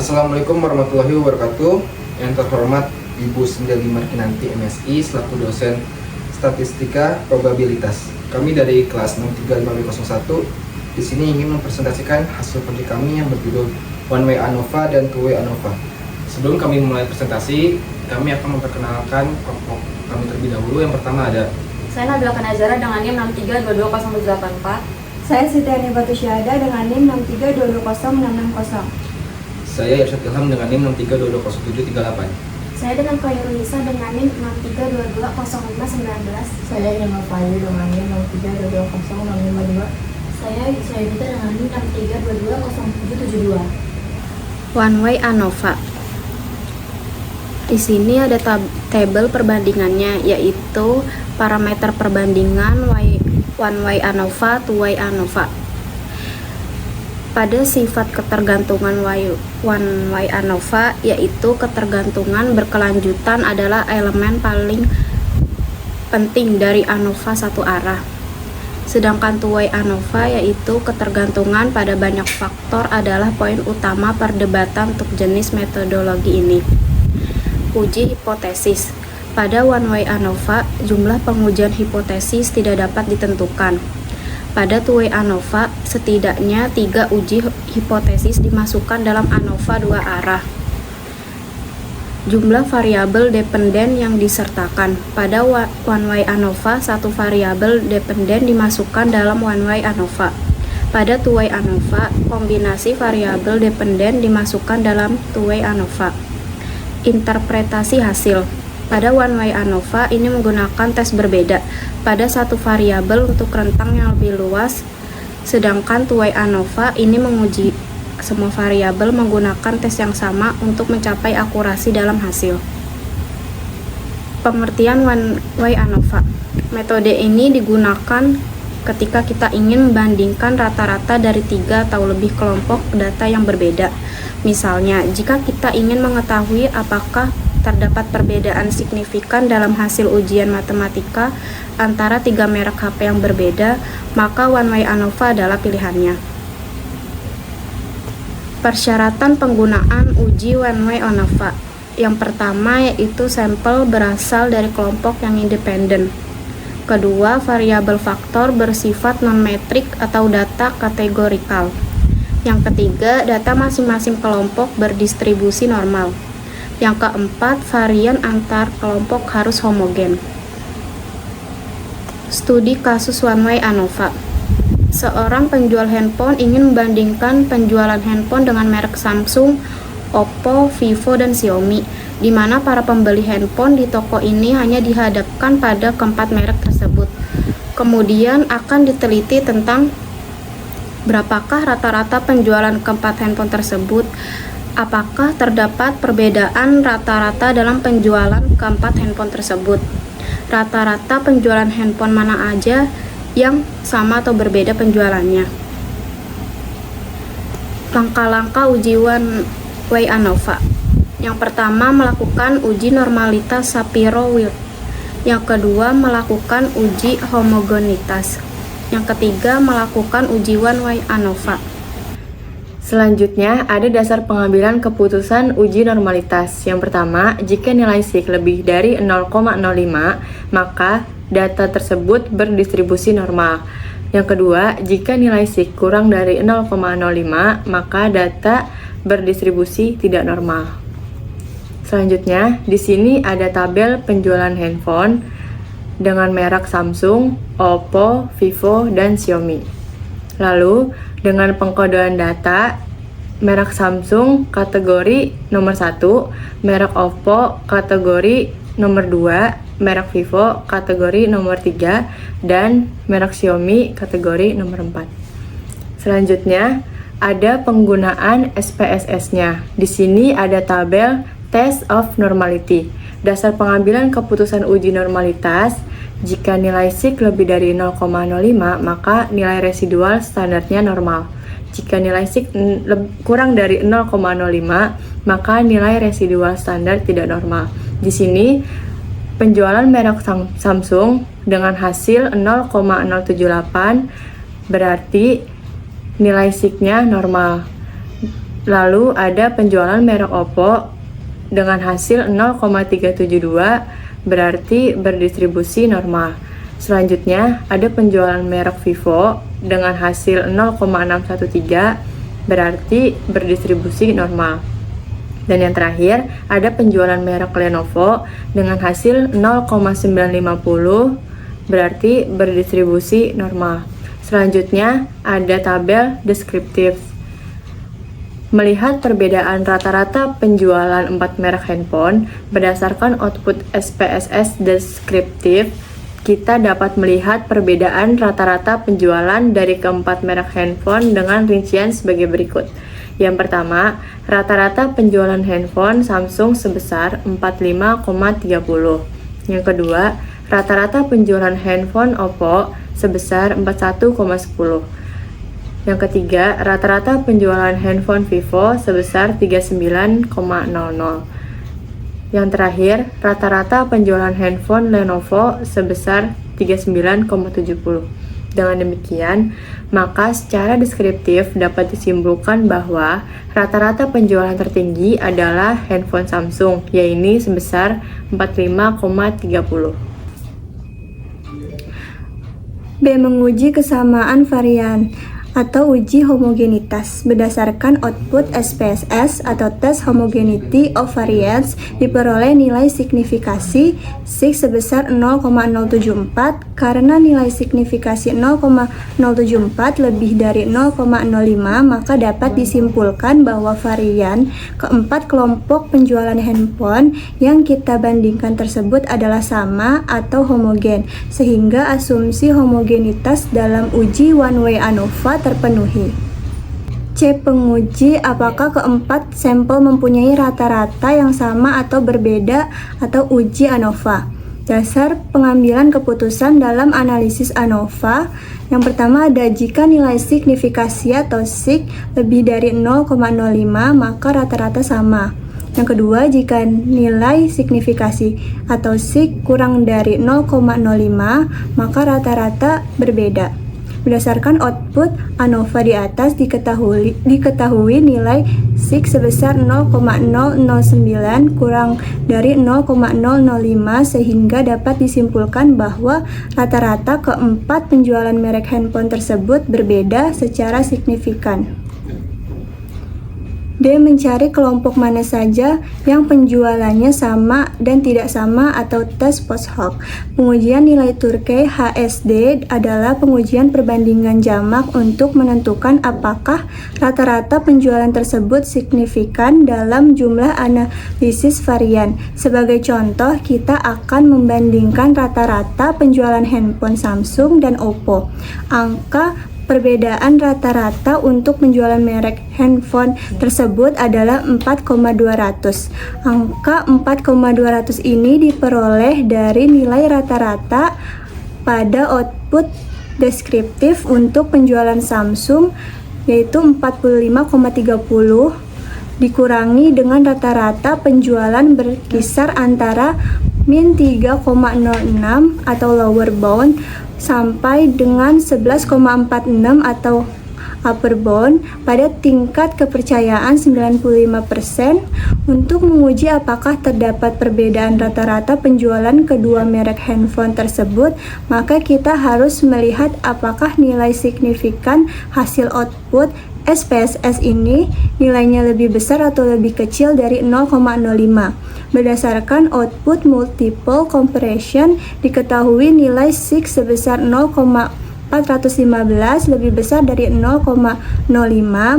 Assalamualaikum warahmatullahi wabarakatuh. Yang terhormat Ibu Sendeli Markinanti MSI selaku dosen Statistika Probabilitas. Kami dari kelas 63501 di sini ingin mempresentasikan hasil proyek kami yang berjudul One Way ANOVA dan Two Way ANOVA. Sebelum kami mulai presentasi, kami akan memperkenalkan kelompok kami terlebih dahulu. Yang pertama ada saya Nabila Kanazara dengan NIM 6322084. Saya Siti Ani Batu Syahada dengan NIM 6322066. saya Irsyad Ilham dengan NIM 632200738. Saya dengan Khairul Nisa dengan NIM 632200519. Saya Irma Fayu dengan NIM 632206552. Saya Yudita dengan NIM 632200772. One Way ANOVA. Di sini ada tabel perbandingannya, yaitu parameter perbandingan One Way ANOVA, Two Way ANOVA. Pada sifat ketergantungan One Way ANOVA, yaitu ketergantungan berkelanjutan adalah elemen paling penting dari ANOVA satu arah. Sedangkan Two Way ANOVA, yaitu ketergantungan pada banyak faktor, adalah poin utama perdebatan untuk jenis metodologi ini. Uji hipotesis. Pada One Way ANOVA, jumlah pengujian hipotesis tidak dapat ditentukan. Pada Two Way ANOVA, setidaknya 3 uji hipotesis dimasukkan dalam ANOVA dua arah. Jumlah variabel dependen yang disertakan. Pada One Way ANOVA, 1 variabel dependen dimasukkan dalam One Way ANOVA. Pada Two Way ANOVA, kombinasi variabel dependen dimasukkan dalam Two Way ANOVA. Interpretasi hasil. Pada One Way ANOVA ini menggunakan tes berbeda pada satu variabel untuk rentang yang lebih luas, sedangkan Two Way ANOVA ini menguji semua variabel menggunakan tes yang sama untuk mencapai akurasi dalam hasil. Pengertian One Way ANOVA. Metode ini digunakan ketika kita ingin membandingkan rata-rata dari 3 atau lebih kelompok data yang berbeda. Misalnya, jika kita ingin mengetahui apakah terdapat perbedaan signifikan dalam hasil ujian matematika antara 3 merek HP yang berbeda, maka One Way ANOVA adalah pilihannya. Persyaratan penggunaan uji One Way ANOVA. Yang pertama yaitu sampel berasal dari kelompok yang independen. Kedua, variabel faktor bersifat non-metrik atau data kategorikal. Yang ketiga, data masing-masing kelompok berdistribusi normal. Yang keempat, varian antar kelompok harus homogen. Studi kasus One Way ANOVA. Seorang penjual handphone ingin membandingkan penjualan handphone dengan merek Samsung, Oppo, Vivo, dan Xiaomi, di mana para pembeli handphone di toko ini hanya dihadapkan pada keempat merek tersebut. Kemudian akan diteliti tentang berapakah rata-rata penjualan keempat handphone tersebut, apakah terdapat perbedaan rata-rata dalam penjualan keempat handphone tersebut, rata-rata penjualan handphone mana aja yang sama atau berbeda penjualannya. Langkah-langkah uji One Way ANOVA. Yang pertama, melakukan uji normalitas Shapiro-Wilk. Yang kedua, melakukan uji homogenitas. Yang ketiga, melakukan uji One Way ANOVA. Selanjutnya, ada dasar pengambilan keputusan uji normalitas. Yang pertama, jika nilai SIK lebih dari 0,05, maka data tersebut berdistribusi normal. Yang kedua, jika nilai SIK kurang dari 0,05, maka data berdistribusi tidak normal. Selanjutnya, di sini ada tabel penjualan handphone dengan merek Samsung, Oppo, Vivo, dan Xiaomi. Lalu, dengan pengkodean data, merek Samsung kategori nomor 1, merek Oppo kategori nomor 2, merek Vivo kategori nomor 3, dan merek Xiaomi kategori nomor 4. Selanjutnya, ada penggunaan SPSS-nya. Di sini ada tabel Test of Normality. Dasar pengambilan keputusan uji normalitas, jika nilai SIK lebih dari 0,05, maka nilai residual standarnya normal. Jika nilai SIK kurang dari 0,05, maka nilai residual standar tidak normal. Di sini, penjualan merek Samsung dengan hasil 0,078 berarti nilai SIK-nya normal. Lalu ada penjualan merek Oppo dengan hasil 0,372 berarti berdistribusi normal. Selanjutnya ada penjualan merek Vivo dengan hasil 0,613 berarti berdistribusi normal. Dan yang terakhir ada penjualan merek Lenovo dengan hasil 0,950 berarti berdistribusi normal. Selanjutnya ada tabel deskriptif. Melihat perbedaan rata-rata penjualan 4 merek handphone berdasarkan output SPSS deskriptif, kita dapat melihat perbedaan rata-rata penjualan dari keempat merek handphone dengan rincian sebagai berikut. Yang pertama, rata-rata penjualan handphone Samsung sebesar 45,30. Yang kedua, rata-rata penjualan handphone Oppo sebesar 41,10. Yang ketiga, rata-rata penjualan handphone Vivo sebesar 39,00. Yang terakhir, rata-rata penjualan handphone Lenovo sebesar 39,70. Dengan demikian, maka secara deskriptif dapat disimpulkan bahwa rata-rata penjualan tertinggi adalah handphone Samsung, yaitu sebesar 45,30. B. Menguji kesamaan varian atau uji homogenitas berdasarkan output SPSS atau Test Homogeneity of Variance diperoleh nilai signifikasi SIG sebesar 0,074 karena nilai signifikasi 0,074 lebih dari 0,05 maka dapat disimpulkan bahwa varian keempat kelompok penjualan handphone yang kita bandingkan tersebut adalah sama atau homogen sehingga asumsi homogenitas dalam uji one way ANOVA terpenuhi. C. Penguji apakah keempat sampel mempunyai rata-rata yang sama atau berbeda atau uji ANOVA. Dasar pengambilan keputusan dalam analisis ANOVA. Yang pertama ada jika nilai signifikasi atau SIG lebih dari 0,05 maka rata-rata sama. Yang kedua, jika nilai signifikasi atau SIG kurang dari 0,05 maka rata-rata berbeda. Berdasarkan output ANOVA di atas diketahui nilai SIG sebesar 0,009 kurang dari 0,005 sehingga dapat disimpulkan bahwa rata-rata keempat penjualan merek handphone tersebut berbeda secara signifikan. D. Mencari kelompok mana saja yang penjualannya sama dan tidak sama atau tes post hoc. Pengujian nilai Turkey HSD adalah pengujian perbandingan jamak untuk menentukan apakah rata-rata penjualan tersebut signifikan dalam jumlah analisis varian. Sebagai contoh, kita akan membandingkan rata-rata penjualan handphone Samsung dan Oppo. Angka perbedaan rata-rata untuk penjualan merek handphone tersebut adalah 4,200. Angka 4,200 ini diperoleh dari nilai rata-rata pada output deskriptif untuk penjualan Samsung yaitu 45,30 dikurangi dengan rata-rata penjualan berkisar antara min 3,06 atau lower bound sampai dengan 11,46 atau upper bound pada tingkat kepercayaan 95%. Untuk menguji apakah terdapat perbedaan rata-rata penjualan kedua merek handphone tersebut, maka kita harus melihat apakah nilai signifikan hasil output SPSS ini nilainya lebih besar atau lebih kecil dari 0,05. Berdasarkan output multiple comparison, diketahui nilai SIG sebesar 0,415 lebih besar dari 0,05,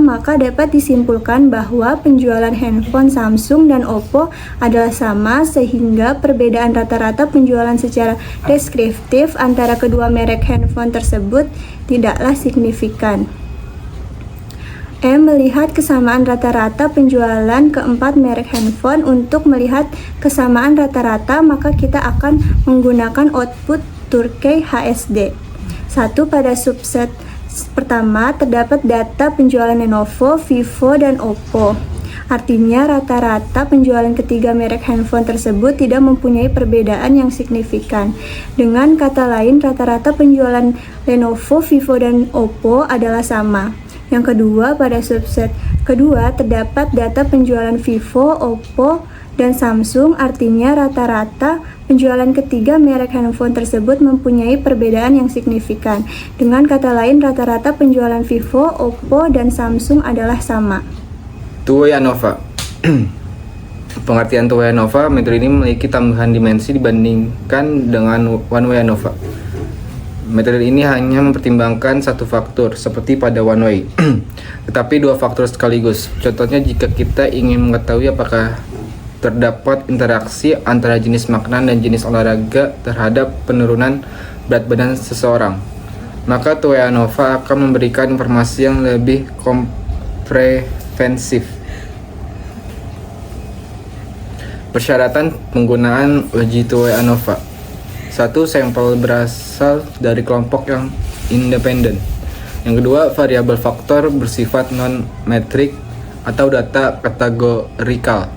maka dapat disimpulkan bahwa penjualan handphone Samsung dan Oppo adalah sama sehingga perbedaan rata-rata penjualan secara deskriptif antara kedua merek handphone tersebut tidaklah signifikan. Melihat kesamaan rata-rata penjualan keempat merek handphone. Untuk melihat kesamaan rata-rata, maka kita akan menggunakan output Turkey HSD. 1. Pada subset pertama terdapat data penjualan Lenovo, Vivo, dan Oppo. Artinya rata-rata penjualan ketiga merek handphone tersebut tidak mempunyai perbedaan yang signifikan. Dengan kata lain, rata-rata penjualan Lenovo, Vivo, dan Oppo adalah sama. Yang kedua, pada subset kedua terdapat data penjualan Vivo, Oppo, dan Samsung, artinya rata-rata penjualan ketiga merek handphone tersebut mempunyai perbedaan yang signifikan. Dengan kata lain, rata-rata penjualan Vivo, Oppo, dan Samsung adalah sama. Two-way ANOVA. Pengertian two-way ANOVA, metode ini memiliki tambahan dimensi dibandingkan dengan one-way ANOVA. Metode ini hanya mempertimbangkan satu faktor, seperti pada one-way, tetapi dua faktor sekaligus. Contohnya, jika kita ingin mengetahui apakah terdapat interaksi antara jenis makanan dan jenis olahraga terhadap penurunan berat badan seseorang, maka two-way ANOVA akan memberikan informasi yang lebih komprehensif. Persyaratan penggunaan uji two-way ANOVA. 1. Sampel berasal dari kelompok yang independen. Yang kedua, variabel faktor bersifat non-metrik atau data kategorikal.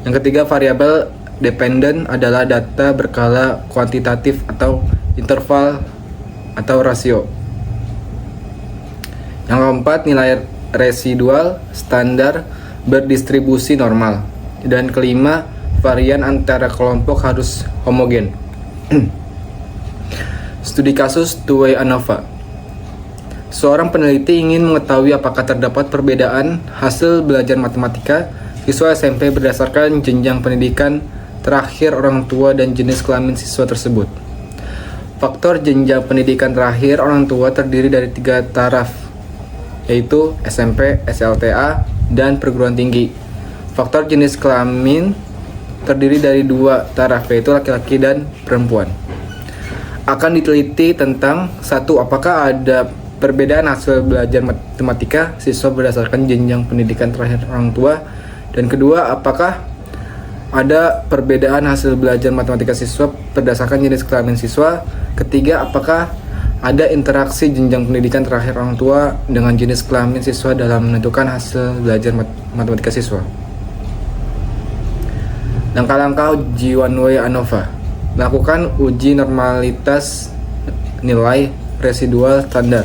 Yang ketiga, variabel dependen adalah data berskala kuantitatif atau interval atau rasio. Yang keempat, nilai residual standar berdistribusi normal. Dan kelima, varian antara kelompok harus homogen. Studi kasus two-way ANOVA. Seorang peneliti ingin mengetahui apakah terdapat perbedaan hasil belajar matematika siswa SMP berdasarkan jenjang pendidikan terakhir orang tua dan jenis kelamin siswa tersebut. Faktor jenjang pendidikan terakhir orang tua terdiri dari 3 taraf, yaitu SMP, SLTA, dan perguruan tinggi. Faktor jenis kelamin terdiri dari 2 taraf, yaitu laki-laki dan perempuan. Akan diteliti tentang 1. Apakah ada perbedaan hasil belajar matematika siswa berdasarkan jenjang pendidikan terakhir orang tua, dan kedua, apakah ada perbedaan hasil belajar matematika siswa berdasarkan jenis kelamin siswa. Ketiga, apakah ada interaksi jenjang pendidikan terakhir orang tua dengan jenis kelamin siswa dalam menentukan hasil belajar matematika siswa. Langkah-langkah uji one-way ANOVA. Lakukan uji normalitas nilai residual standar.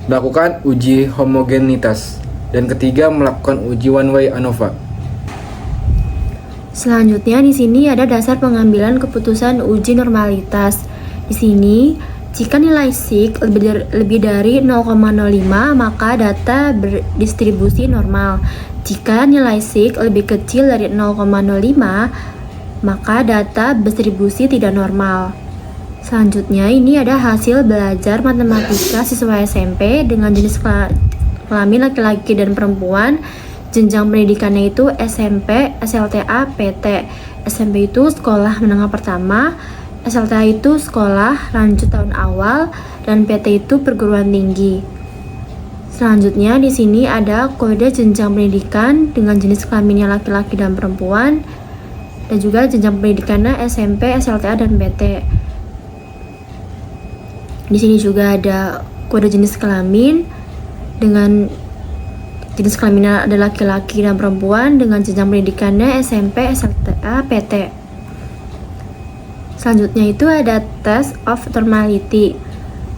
Melakukan uji homogenitas. Dan ketiga, melakukan uji one-way ANOVA. Selanjutnya di sini ada dasar pengambilan keputusan uji normalitas. Di sini, jika nilai SIG lebih dari 0,05 maka data berdistribusi normal. Jika nilai SIG lebih kecil dari 0,05 maka data berdistribusi tidak normal. Selanjutnya ini ada hasil belajar matematika siswa SMP dengan jenis kelamin laki-laki dan perempuan. Jenjang pendidikannya itu SMP, SLTA, PT. SMP itu sekolah menengah pertama, SLTA itu sekolah lanjut tahun awal, dan PT itu perguruan tinggi. Selanjutnya di sini ada kode jenjang pendidikan dengan jenis kelaminnya laki-laki dan perempuan, dan juga jenjang pendidikannya SMP, SLTA, dan PT. Di sini juga ada kode jenis kelamin dengan jenis kelaminnya ada laki-laki dan perempuan dengan jenjang pendidikannya SMP, SLTA, PT. Selanjutnya itu ada test of normality.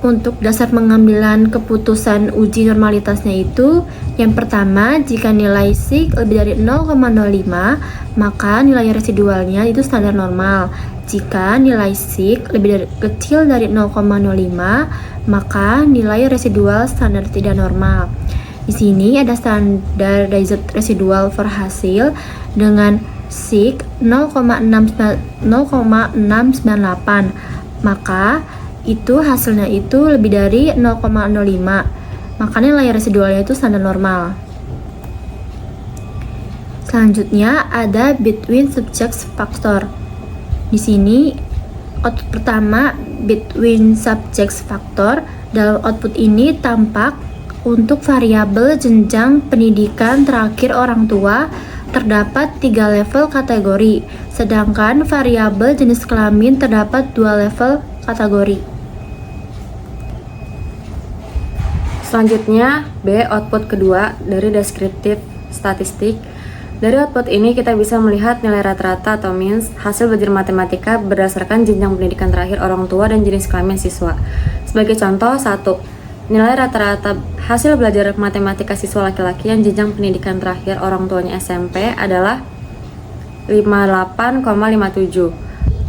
Untuk dasar pengambilan keputusan uji normalitasnya itu, yang pertama, jika nilai SIG lebih dari 0,05 maka nilai residualnya itu standar normal. Jika nilai SIG lebih kecil dari 0,05 maka nilai residual standar tidak normal. Di sini ada standardized residual for hasil dengan SIG 0,698, maka itu hasilnya itu lebih dari 0,05, maka nilai residualnya itu standar normal. Selanjutnya ada between subjects factor. Di sini output pertama between subjects factor. Dalam output ini tampak untuk variabel jenjang pendidikan terakhir orang tua terdapat 3 level kategori, sedangkan variabel jenis kelamin terdapat 2 level kategori. Selanjutnya B, output kedua dari deskriptif statistik. Dari output ini kita bisa melihat nilai rata-rata atau means hasil belajar matematika berdasarkan jenjang pendidikan terakhir orang tua dan jenis kelamin siswa. Sebagai contoh, 1. Nilai rata-rata hasil belajar matematika siswa laki-laki yang jenjang pendidikan terakhir orang tuanya SMP adalah 58,57.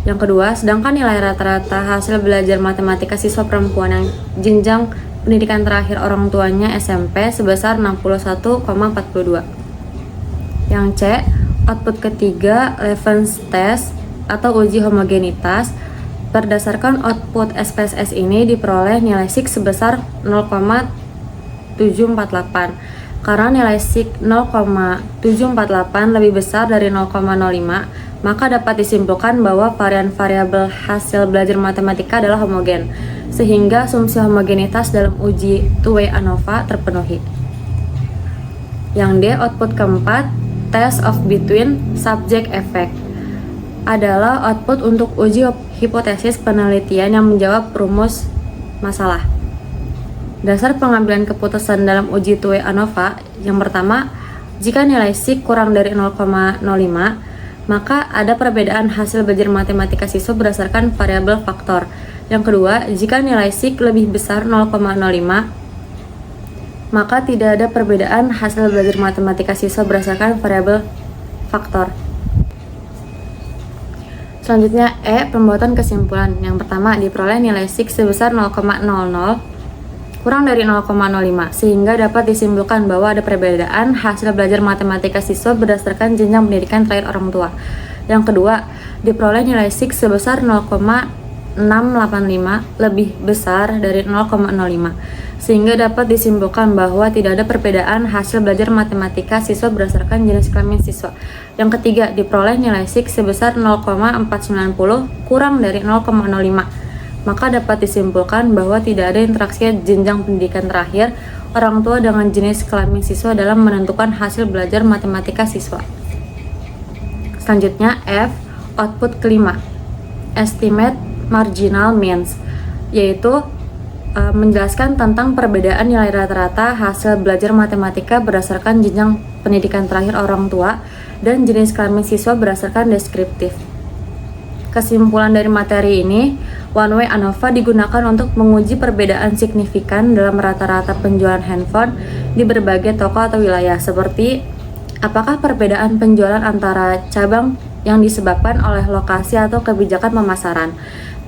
Yang kedua, sedangkan nilai rata-rata hasil belajar matematika siswa perempuan yang jenjang pendidikan terakhir orang tuanya SMP sebesar 61,42. Yang C, output ketiga Levens test atau uji homogenitas. Berdasarkan output SPSS ini diperoleh nilai SIK sebesar 0,748. Karena nilai SIK 0,748 lebih besar dari 0,05, maka dapat disimpulkan bahwa varian-variabel hasil belajar matematika adalah homogen, sehingga asumsi homogenitas dalam uji two-way ANOVA terpenuhi. Yang D, output keempat, test of between subject effect, adalah output untuk uji hipotesis penelitian yang menjawab rumus masalah. Dasar pengambilan keputusan dalam uji two-way ANOVA, yang pertama, jika nilai SIK kurang dari 0,05, maka ada perbedaan hasil belajar matematika siswa berdasarkan variabel faktor. Yang kedua, jika nilai SIK lebih besar 0,05, maka tidak ada perbedaan hasil belajar matematika siswa berdasarkan variabel faktor. Selanjutnya E, pembuatan kesimpulan. Yang pertama, diperoleh nilai SIK sebesar 0,00 kurang dari 0,05 sehingga dapat disimpulkan bahwa ada perbedaan hasil belajar matematika siswa berdasarkan jenjang pendidikan terakhir orang tua. Yang kedua, diperoleh nilai SIK sebesar 0,685 lebih besar dari 0,05 sehingga dapat disimpulkan bahwa tidak ada perbedaan hasil belajar matematika siswa berdasarkan jenis kelamin siswa. Yang ketiga, diperoleh nilai SIK sebesar 0,490 kurang dari 0,05, maka dapat disimpulkan bahwa tidak ada interaksi jenjang pendidikan terakhir orang tua dengan jenis kelamin siswa dalam menentukan hasil belajar matematika siswa. Selanjutnya F, output kelima, estimate marginal means, yaitu menjelaskan tentang perbedaan nilai rata-rata hasil belajar matematika berdasarkan jenjang pendidikan terakhir orang tua dan jenis kelamin siswa berdasarkan deskriptif. Kesimpulan dari materi ini, one-way ANOVA digunakan untuk menguji perbedaan signifikan dalam rata-rata penjualan handphone di berbagai toko atau wilayah, seperti apakah perbedaan penjualan antara cabang yang disebabkan oleh lokasi atau kebijakan pemasaran.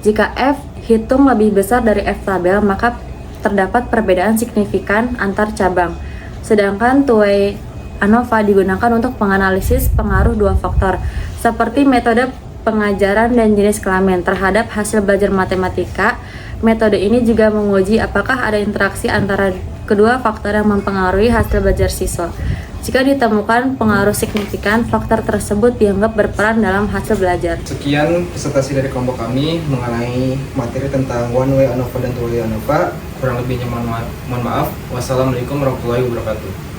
Jika F hitung lebih besar dari F tabel, maka terdapat perbedaan signifikan antar cabang. Sedangkan two-way ANOVA digunakan untuk menganalisis pengaruh dua faktor, seperti metode pengajaran dan jenis kelamin terhadap hasil belajar matematika. Metode ini juga menguji apakah ada interaksi antara kedua faktor yang mempengaruhi hasil belajar siswa. Jika ditemukan pengaruh signifikan, faktor tersebut dianggap berperan dalam hasil belajar. Sekian presentasi dari kelompok kami mengenai materi tentang one-way ANOVA dan two-way ANOVA. Kurang lebihnya mohon maaf. Wassalamualaikum warahmatullahi wabarakatuh.